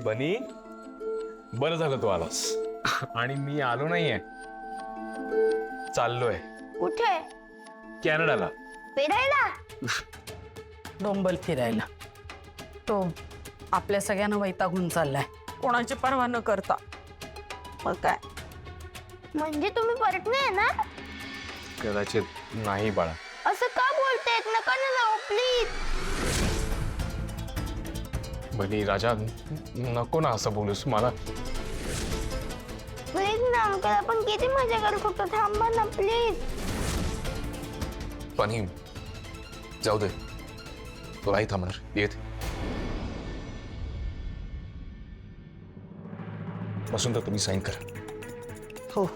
बनी, बरं झालं तू आलास. आणि मी आलो नाहीये, चाललोय कुठे? कॅनडाला. फिरायला? डोंबल फिरायला. तो आपल्या सगळ्यांना वैतागून चाललाय, कोणाची पर्वा न करता. मग काय? म्हणजे तुम्ही परत नाही येणार? कदाचित नाही बाळा. असं का बोलतायत? नका ना जाऊ प्लीज. बनी राजा, नको ना असं बोलूस. मला प्लीज ना अंकल, आपण किती मजा करत होतो. थांबा ना प्लीज. बनी जाऊ दे, तो नाही थांबणार. येत बसून तर तुम्ही साईन करा. हो.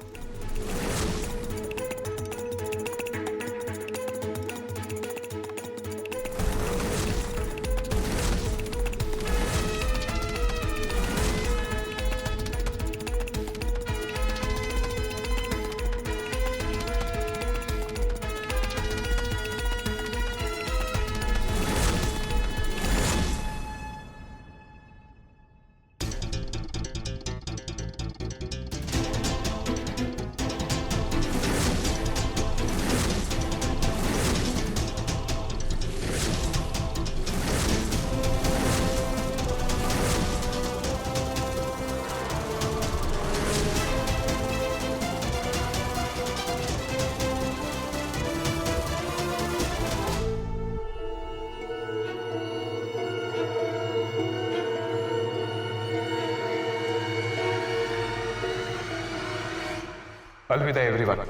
अलविदा एव्हरीवन.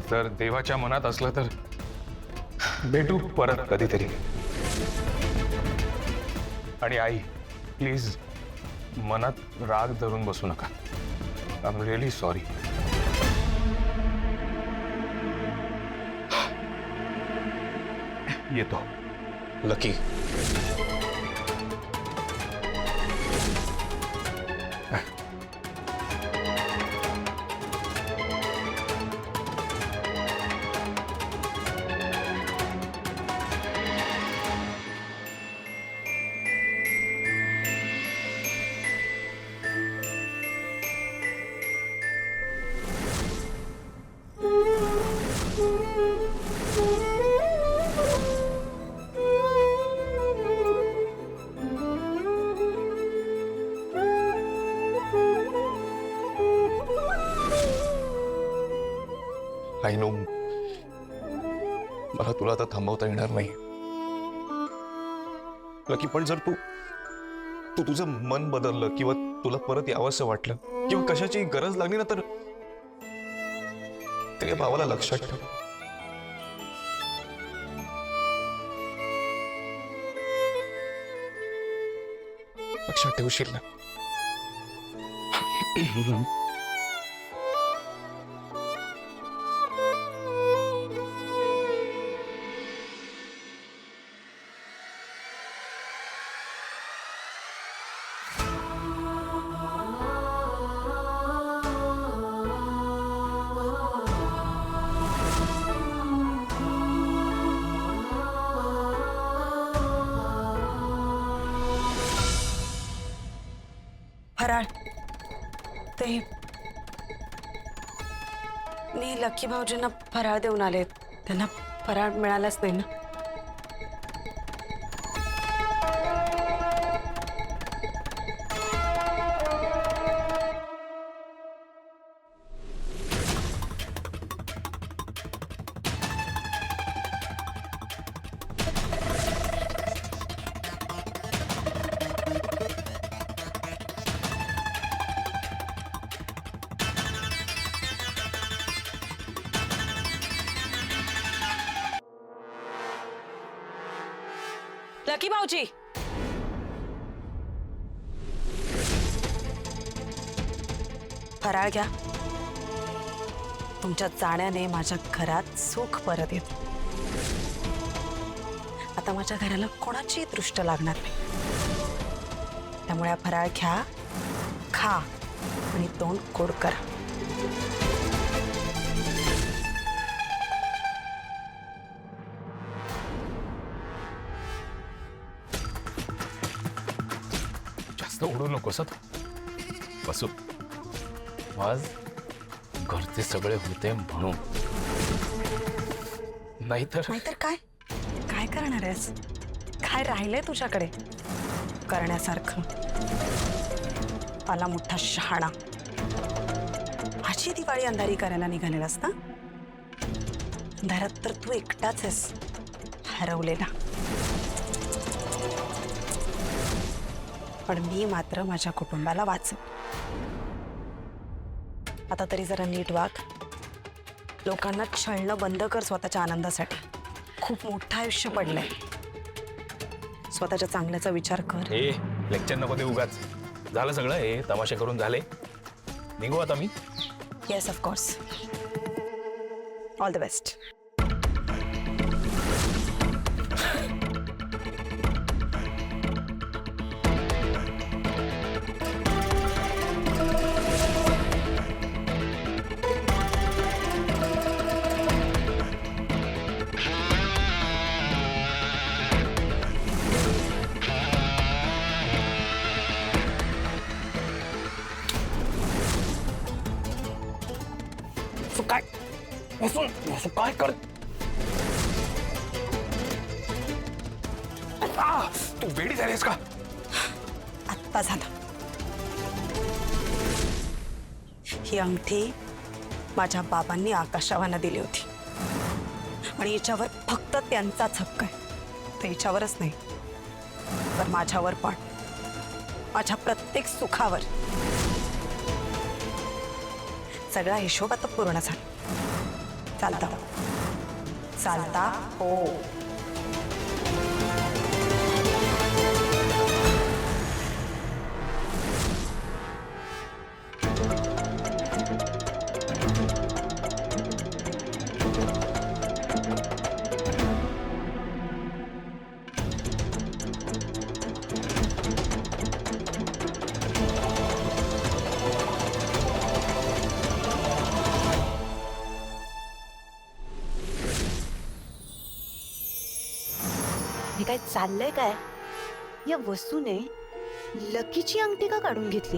जर देवाच्या मनात असलं तर भेटू परत कधीतरी. आणि आई, प्लीज मनात राग धरून बसू नका. I am really sorry. येतो. लकी. आय नो, मला तुला आता थांबवता येणार नाही लकी. पण जर तू तुझं मन बदललं किंवा तुला परत यावंसं वाटलं किंवा कशाची गरज लागली ना, तर ते भावाला लक्षात ठेव. लक्षात ठेवशील ना? फराळ ते मी लकी भाऊजींना फराळ देऊन आले. त्यांना फराळ मिळालाच नाही ना. लकी भाऊजी, फराळ घ्या. तुमच्या जाण्याने माझ्या घरात सुख परत येत. आता माझ्या घराला कोणाची दृष्ट लागणार नाही. त्यामुळे फराळ घ्या, खा आणि तोंड गोड करा. जास्त ओढू नकोस तू. बसू आज घरचे सगळे होते म्हणून, नाहीतर नाहीतर काय काय करणार आहेस? काय राहिलंय तुझ्याकडे करण्यासारखं? आला मोठा शहाणा, माझी दिवाळी अंधारी करायला निघालेलास ना? अंधारात तर तू एकटाच आहेस हरवलेला. पण मी मात्र माझ्या कुटुंबाला वाचव. आता तरी जरा नीट वाग. लोकांना छळणं बंद कर स्वतःच्या आनंदासाठी. खूप मोठं आयुष्य पडलंय. स्वतःच्या चांगल्याचा विचार कर. हे लेक्चर नको देऊ उगाच. झालं सगळं, हे तमाशे करून झाले. निघू आता मी. Yes of course. All the best. काय काय कर तू वेडी झालीस का? आत्ता झालं. ही अंगठी माझ्या बाबांनी आकाशावांना दिली होती आणि हिच्यावर फक्त त्यांचाच हक्क आहे. तर हिच्यावरच नाही तर माझ्यावर पण, माझ्या प्रत्येक सुखावर. सगळा हिशोब आता पूर्ण झाला. चालता चालता हो. हे काय चाललंय काय? या वस्तूने लकीची अंगठी का काढून घेतली?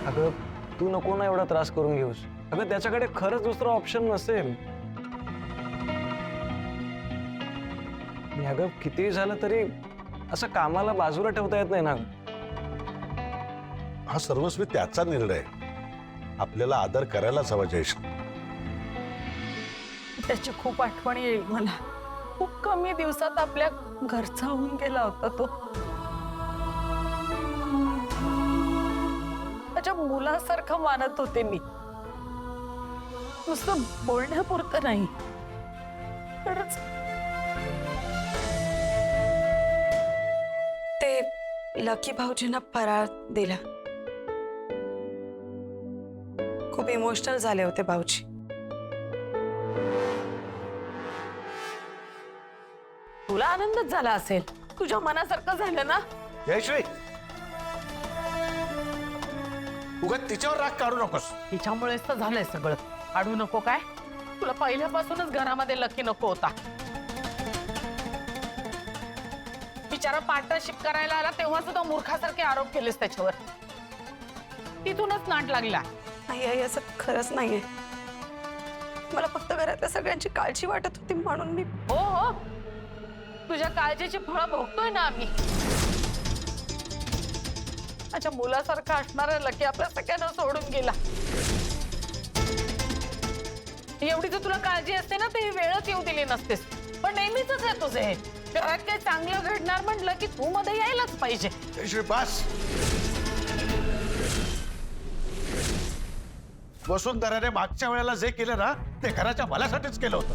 अगं तू नको ना एवढा त्रास करून घेऊस. अगं त्याच्याकडे खरंच दुसरा ऑप्शन नसेल. अगं किती झालं तरी असं कामाला बाजूला ठेवता येत नाही ना. हा सर्वस्वी त्याचा निर्णय. आपल्याला आदर करायलाच हवा जयश्री. त्याची खूप आठवण येईल मला. खूप कमी दिवसात आपल्या घरचा होऊन गेला होता तो. माझ्या मुलासारखं मानत होते मी. नुसतं बोलण्यापुरतं नाही. खरंच ते लकी भाऊजींना फराळ दिला. खूप इमोशनल झाले होते भाऊजी. तुला आनंदच झाला असेल. तुझ्या मनासारखं झालं ना. जयश्री उगाच तिच्यावर राग काढू नकोस. तिच्यामुळेच तर झालंय सगळं. काढू नको काय? तुला पहिल्यापासूनच घरामध्ये लकी नको होता. बिचारा पार्टनरशिप करायला आला तेव्हा सुद्धा मूर्खासारखे आरोप केलेस त्याच्यावर. तिथूनच नाट लागला. नाही आई, असं खरंच नाहीये. मला फक्त घरातल्या सगळ्यांची काळजी वाटत होती म्हणून मी. हो हो, तुझ्या काळजीची फळं भोगतोय ना आम्ही. माझ्या मुलासारखा असणारा लकी आपल्या सगळ्यांना सोडून गेला. एवढी जर तुला काळजी असते ना तर ही वेळच येऊ दिली नसतेस. पण नेहमीच आहे तुझे हे. घरात काही चांगलं घडणार म्हटलं की तू मध्ये यायलाच पाहिजे. जयश्री बस. वसुंधराने मागच्या वेळेला जे केलं ना ते घराच्या भल्यासाठीच केलं होतं.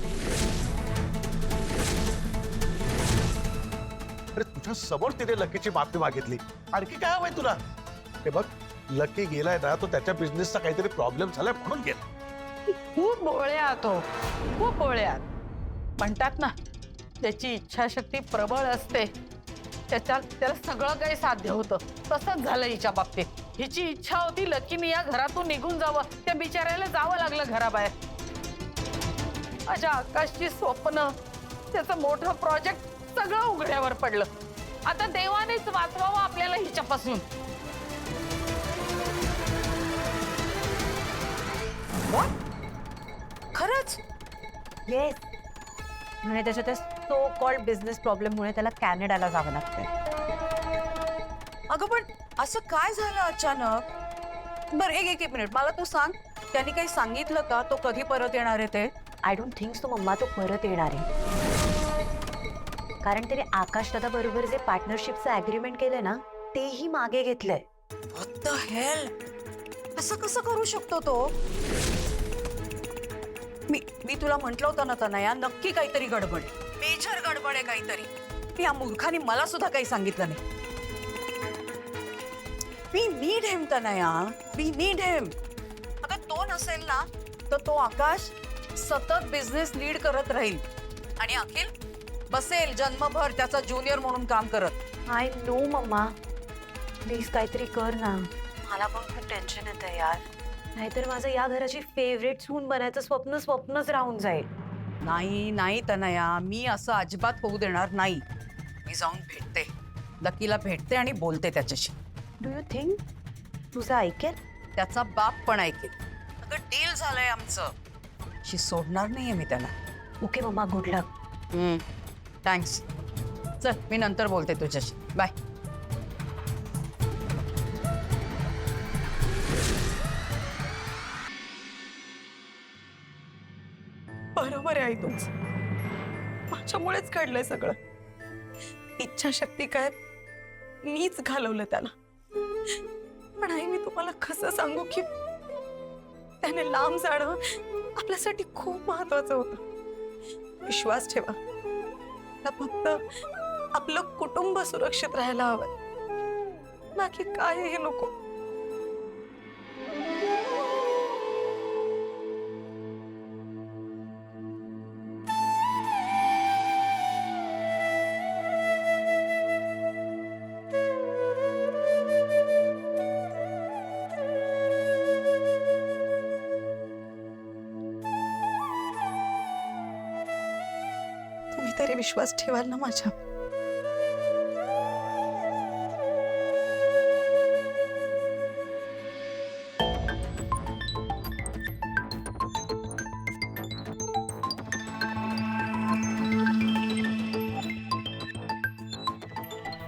अरे तुझ्या समोर तिने लकीची माफी मागितली. आणखी काय हवंय तुला? हे बघ, लकी गेलाय ना तो त्याच्या बिझनेसचा काहीतरी प्रॉब्लेम झालाय म्हणून गेला. खूप बोळ्या तो, खूप बोळ्या. म्हणतात ना त्याची इच्छाशक्ती प्रबळ असते, त्याला सगळं काही साध्य होतं. तसंच झालं हिच्या बाबतीत. हिची इच्छा होती लकीने या घरातून निघून जावं. त्या बिचाऱ्याला जावं लागलं घराबाहेर. माझ्या आकाशची स्वप्न, त्याचं मोठं प्रोजेक्ट सगळं उघड्यावर पडलं. आता देवानेच वाचवावं आपल्याला हिच्यापासून. खरंच? येस. म्हणजे त्याच्या त्या सो कॉल्ड बिझनेस प्रॉब्लेममुळे त्याला कॅनडाला जावं लागतंय. अगं पण असं काय झालं अचानक? बरं एक मिनिट मला तू सांग, त्यांनी काही सांगितलं का तो कधी परत येणार आहे ते? आय डोंट थिंक सो मम्मा तो परत येणार आहे. कारण त्याने आकाश दादा बरोबर जे पार्टनरशिपचं अग्रीमेंट केलंय ना, तेही मागे घेतलंय. What the hell? असं कसं करू शकतो तो? मी तुला म्हंटल होतं ना तनया, नक्की काहीतरी गडबड आहे, मेजर गडबड आहे काहीतरी. या मूर्खाने मला सुद्धा काही सांगितलं नाही. We need him Tanaya, we need हिम. अगं तो नसेल ना तर तो आकाश सतत बिझनेस लीड करत राहील आणि अखिल बसेल जन्मभर त्याचा ज्युनियर म्हणून काम करत. आय नो मम्मा, प्लीज काहीतरी कर ना. मला पण खूप टेन्शन येतं यार. नाहीतर माझं या घराची फेवरेट सून बनायचं स्वप्नच राहून जाईल. नाही तनया, मी असं अजिबात होऊ देणार नाही. मी जाऊन भेटते, लकीला भेटते आणि बोलते त्याच्याशी. डू यू थिंक तुझं ऐकेल? त्याचा बाप पण ऐकेल. अगं डील झालंय आमचं, शी सोडणार नाहीये मी त्याला. ओके मम्मा, गुड लक. थँक्स. चल मी नंतर बोलते तुझ्याशी. बाय. बरोबर आहे तुमचं, माझ्यामुळेच घडलंय सगळं. इच्छाशक्ती काय मीच घालवलं त्याला. पण आई, मी तुम्हाला कसं सांगू की त्याने लांब जाणं आपल्यासाठी खूप महत्वाचं होतं. विश्वास ठेवा, मला फक्त आपलं कुटुंब सुरक्षित राहायला हवं, बाकी काहीही नको. तुम्ही तरी विश्वास ठेवाल ना माझ्या?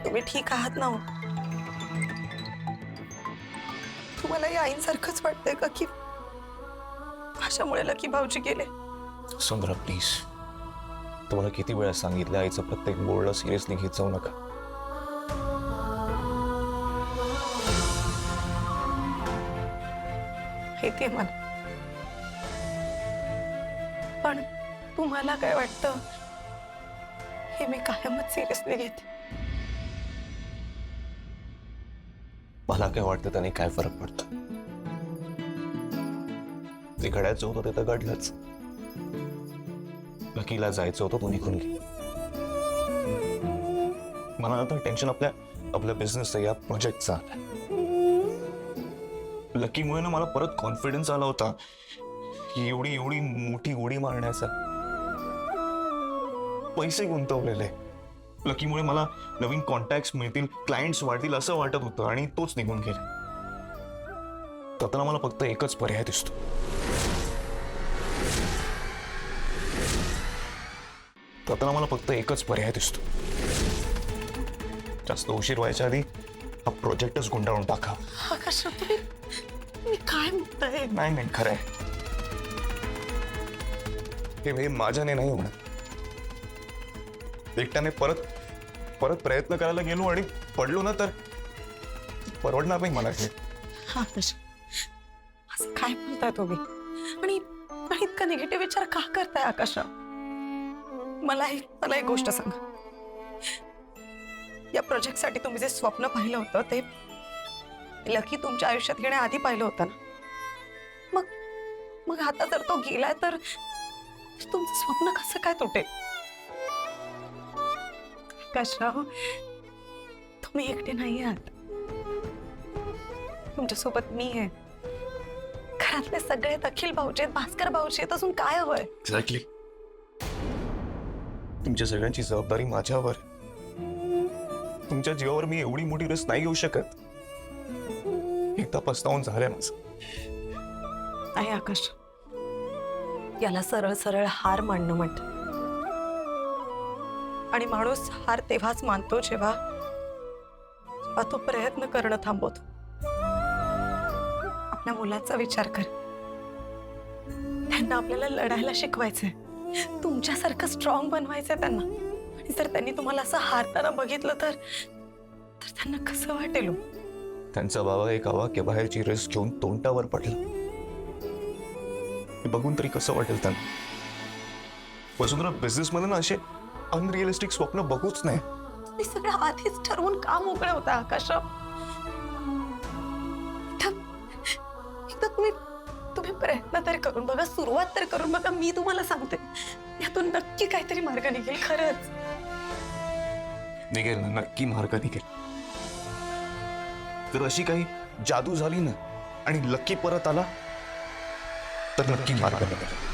तुम्ही ठीक आहात ना? तुम्हाला या आईंसारखंच वाटतंय का की अशामुळे लकी भाऊजी गेले? सुंदरा प्लीज, तुम्हाला किती वेळा सांगितलं आईचं प्रत्येक बोलणं सिरियसली घेत जाऊ नका. हे ते मला. पण तुम्हाला काय वाटतं हे मी कायमच सिरियसली घेते? मला काय वाटतं त्याने काय फरक पडतो? ते घडायचं होतं ते तर घडलंच. लकीला जायचं होतं तो निघून गेला. मला आता टेन्शन आपल्या बिझनेसचं, या प्रोजेक्टचं आलं. लकीमुळे ना मला परत कॉन्फिडन्स आला होता की एवढी मोठी उडी मारण्याचा. पैसे गुंतवलेले लकीमुळे मला नवीन कॉन्टॅक्ट्स मिळतील, क्लायंट्स वाढतील असं वाटत होतं आणि तोच निघून गेला. तर मला फक्त एकच पर्याय दिसतो. जास्त उशीर व्हायच्या आधी हा प्रोजेक्टच गुंडाळून टाका. आकाश, मी काय म्हणताय? नाही खरंय. हे माझ्याने नाही होणार. एकट्याने परत प्रयत्न करायला गेलो आणि पडलो ना तर परवडणार नाही मला. हे आकाश, असं काय बोलताय तुम्ही? आणि इतका निगेटिव्ह विचार का करताय आकाश? मला एक गोष्ट सांगा. या प्रोजेक्टसाठी तुम्ही जे स्वप्न पाहिलं होतं ते लकी तुमच्या आयुष्यात येण्याआधी पाहिलं होतं ना? मग आता जर तो गेलाय तर तुमचं स्वप्न कसं काय तुटेल? आकाशराव, तुम्ही एकटे नाही आहात. तुमच्यासोबत मी आहे. घरातले सगळे अखिल भाऊचे, भास्कर भाऊचे, अजून काय हवंय? एक्झॅक्टली. तुमच्या सगळ्यांची जबाबदारी माझ्यावर. तुमच्या जीवावर मी एवढी मोठी रिस्क नाही घेऊ शकत. एकदा पस्तावून झालंय माझं. नाही आकाश, याला सरळ सरळ हार मानणं म्हणतात. आणि माणूस हार तेव्हाच मानतो जेव्हा तो प्रयत्न करणं थांबवतो. आपल्या मुलांचा विचार कर. त्यांना आपल्याला लढायला शिकवायचंय, तुमच्यासारखं स्ट्रॉंग बनवायचंय त्यांना. आणि जर त्यांनी तुम्हाला असं हारताना बघितलं तर त्यांना कसं वाटेल हो? त्यांचा बाबा एक अवाक्य बाहेरची रिस्क घेऊन तोंडावर पडला. हे बघून तरी कसं वाटेल त्यांना? वसुंधरा, बिझनेसमध्ये ना असे अनरिअलिस्टिक स्वप्न बघूच नाही. हे सगळं आधीच ठरवून का मोकळं होतं आकाशराव? एकदा तुम्ही प्रयत्न तर करून बघा, सुरुवात तर करून बघा. मी तुम्हाला सांगते, यातून नक्की काहीतरी मार्ग निघेल. खरंच निघेल ना, नक्की मार्ग निघेल. जर अशी काही जादू झाली ना आणि लक्की परत आला तर नक्की मार्ग निघेल.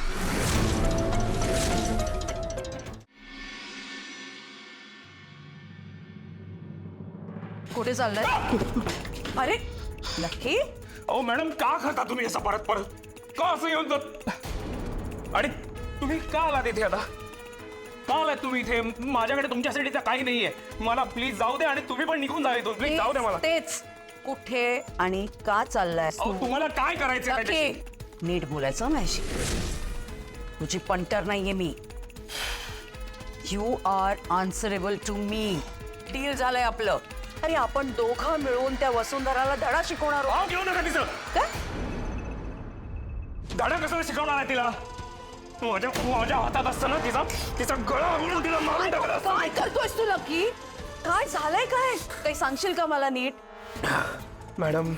कुठे चाललंय? अरे नक्की अहो मॅडम, का खाता तुम्ही असं परत परत? का असं येऊन जात? आणि तुम्ही का आलात इथे आता? का आलात तुम्ही इथे? माझ्याकडे तुमच्यासाठी तर काही नाहीये. मला प्लीज जाऊ दे आणि तुम्ही पण निघून जा इथून. प्लीज जाऊ दे मला. तेच कुठे आणि का चाललाय? अहो, तुम्हाला काय करायचं त्याच्याशी? नीट बोलायचं माझी. तुझी पंटर नाहीये मी. You are answerable to me. Deal झालंय आपलं. अरे आपण दोघं मिळून त्या वसुंधराला धडा शिकवणार आहोत. अहो, घेऊ नका तिचं. काय? धडा कसं शिकवणार आहे तिला? माझ्या हातात असताना तिचा गळा आवळून तिला मारून टाकला असतं. काय करतोयस तू लकी? काय झालंय? काय काही सांगशील का मला नीट? मॅडम,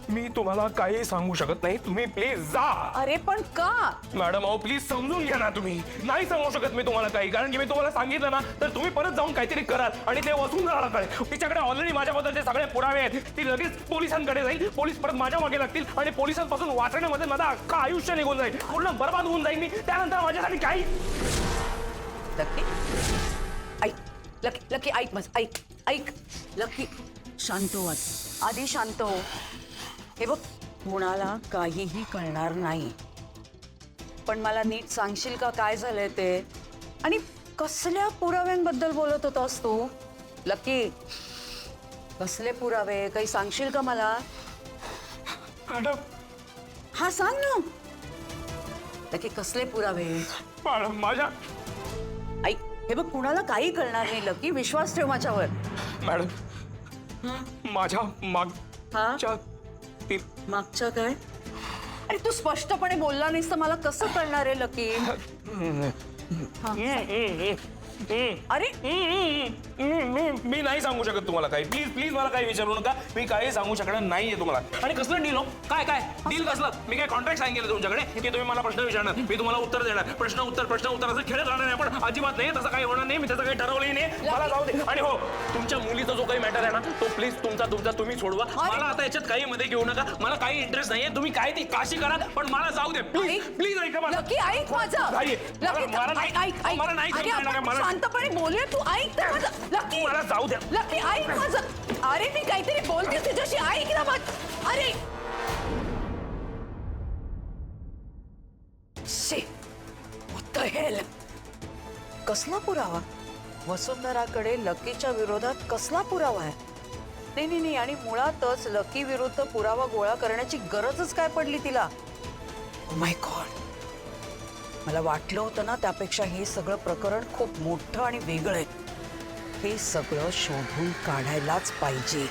मी तुम्हाला काही सांगू शकत नाही. तुम्ही प्लीज जा. अरे पण का? मॅडम अहो प्लीज समजून घ्या ना. तुम्ही नाही सांगू शकत मी तुम्हाला काही, कारण की मी तुम्हाला सांगितलं ना तर तुम्ही परत जाऊन काहीतरी कराल आणि ते वसुंधराला कळेल. तिच्याकडे ऑलरेडी माझ्याबद्दलचे सगळे पुरावे आहेत. ती लगेच पोलिसांकडे जाईल. पोलीस परत माझ्या मागे लागतील आणि पोलिसांपासून वाचण्यामध्ये माझं अख्खं आयुष्य निघून जाईल. पूर्ण बरबाद होऊन जाईल मी. त्यानंतर माझ्यासाठी काही. लकी ऐक. लकी लकी ऐक मग. ऐक लकी, शांत हो. आधी शांत हो. हे बघ, कुणाला काहीही कळणार नाही. पण मला नीट सांगशील का काय झालंय ते? आणि कसल्या पुराव्यांबद्दल बोलत होतास तू? लकी, कसले पुरावे? काही सांगशील का मला? मॅडम, हा सांग ना. लकी, कसले पुरावे? मॅडम माझ्या. ऐक, हे बघ, कुणाला काही कळणार नाही लकी. विश्वास ठेव माझ्यावर. मॅडम, माझ्या मागच्या मागच्या काय? अरे तू स्पष्टपणे बोलला नाहीस तर मला कसं कळणार आहे लकी? अरे मी नाही सांगू शकत तुम्हाला काही. प्लीज प्लीज मला काही विचारू नका. मी काही सांगू शकणार नाहीये तुम्हाला. आणि कसलं डील हो? काय काय डील कसलं? मी काय कॉन्ट्रॅक्ट साईन केलं तुमच्याकडे की तुम्ही मला प्रश्न विचारणार, मी तुम्हाला उत्तर देणार? प्रश्न उत्तर असं खेळत राहणार नाही. पण अजिबात नाही, तसं काही होणार नाही. मी त्याचं काही ठरवलंही नाही. मला जाऊ दे. आणि हो, तुमच्या मुलीचा जो काही मॅटर आहे ना तो प्लीज तुमचा तुम्ही सोडवा. मला आता याच्यात काही मध्ये घेऊ नका. मला काही इंटरेस्ट नाहीये. तुम्ही काय ती काशी करा पण मला जाऊ दे. प्लीज प्लीज ऐका मला. लकी ऐक माझं. मला नाही शांतपणे बोलूया. तू ऐक तर माझं. लकी, मला जाऊ द्या. लकी ऐक माझं. अरे मी काहीतरी बोलते तुझ्याशी. ऐक ना मग. अरे शी, what the hell? कसला पुरावा? वसुंधराकडे लकीच्या विरोधात कसला पुरावा आहे? नाही. आणि मुळातच लकी विरुद्ध पुरावा गोळा करण्याची गरजच काय पडली तिला? ओ माय गॉड, मला वाटलं होतं ना त्यापेक्षा हे सगळं प्रकरण खूप मोठं आणि वेगळं आहे. हे सगळं शोधून काढायलाच पाहिजे.